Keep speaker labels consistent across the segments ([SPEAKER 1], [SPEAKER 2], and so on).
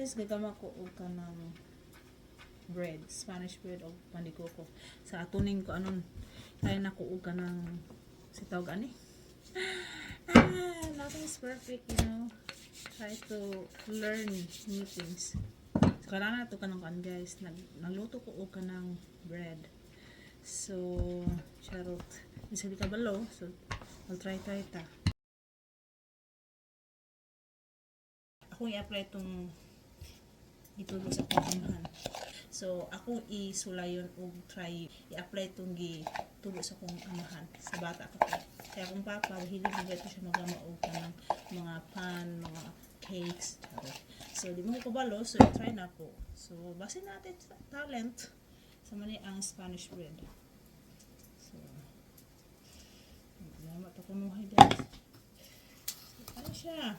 [SPEAKER 1] guys, gagama ko og kanang bread, Spanish bread o pandikoko. Sa atuning ko anon kaya na ko og kanang si tawag ani. Nothing is perfect, you know. Try to learn new things. So karana to kanang kan guys, nagluto ko og kanang bread. So charot. Isa di kabalo, so I'll try ta. Ako i-apply itong gitulo sa kumahan. So, ako isulayon o try i-apply itong gitulo sa kong amahan sa bata ko. Kaya kung papa, hilig na ito siya magama o ng mga pan, mga cakes. So, di mo ko kabalo, so i-try na po. So, basin natin sa talent sa mani ang Spanish bread. So, salamat ako nuhay guys. So, ano siya?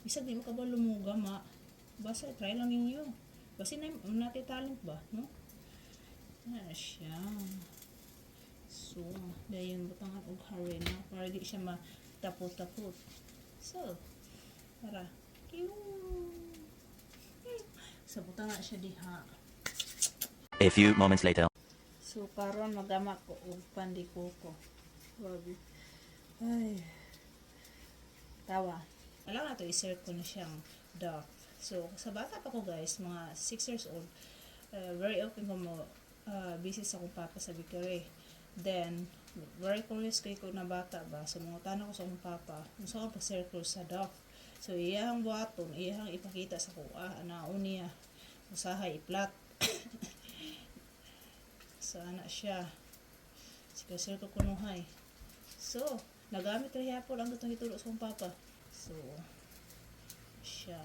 [SPEAKER 1] Bisag di mo kabalo mo gama. Basta try lang ninyo. Basta natin talent ba, no? Yan siya. So, dayon butangan og harina para di siya matapot-tapot. So, para sa butangan siya diha.
[SPEAKER 2] A few moments later.
[SPEAKER 1] So, karon magama ko og pandikoko. Grabe. Ay. Tawa. Alam na to, i-serve ko na siyang dough. So, sa bata pa ko guys, mga 6 years old, very often ko mo busy sa akong papa sa bakery. Then, very curious kay ko na bata ba, so mga tanong ko sa akong papa, kung saan ko pa-serve ko sa dough. So, iyang buhaton, iyang ipakita sa kuha, anaon niya, usahay, i-plat. So, anak siya. Sige, ko kunuhay. So, nagamit rin hapon ang gatong itulog sa akong papa. So, siya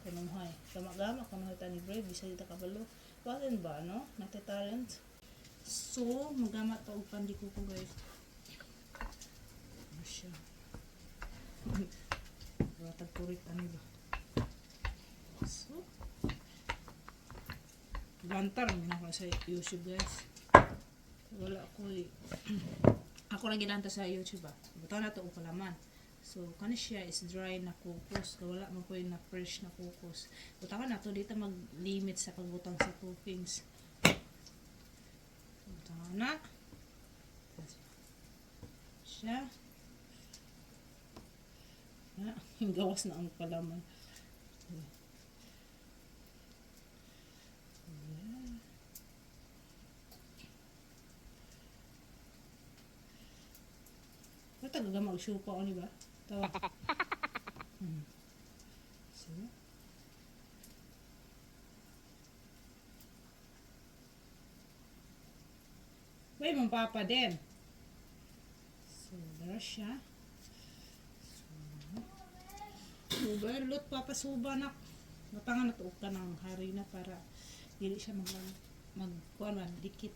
[SPEAKER 1] kunuhay. Gama-gama kunuhay tani bread. Bisa dita kabalo. Bakit ba, no? Nagte-talent. So, magama ito og pandikoko guys. Ano siya? Ratag kurit ano ba? So, bantar. Mina ko sa YouTube guys. Wala ko ako lang ginanta sa YouTube ba. Buto na ito og palaman. So, kani siya is dry na kokos. Wala mo ko na fresh na kokos. Butangan na to dito mag-limit sa pagbutang sa toppings. Butangan na. Siya. Yung gawas na ang palaman. Ito gaga mag-show pa ni ba? Tawa. So. Wait, mong papa din. So, there siya. So, lut papa suba na. Matangan na tuok ka ng harina para dili siya magkuhan dikit.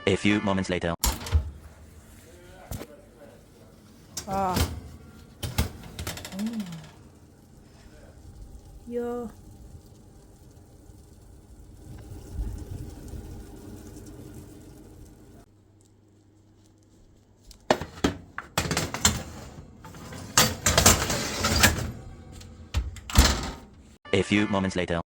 [SPEAKER 2] A few moments later.
[SPEAKER 1] Yo.
[SPEAKER 2] A few moments later.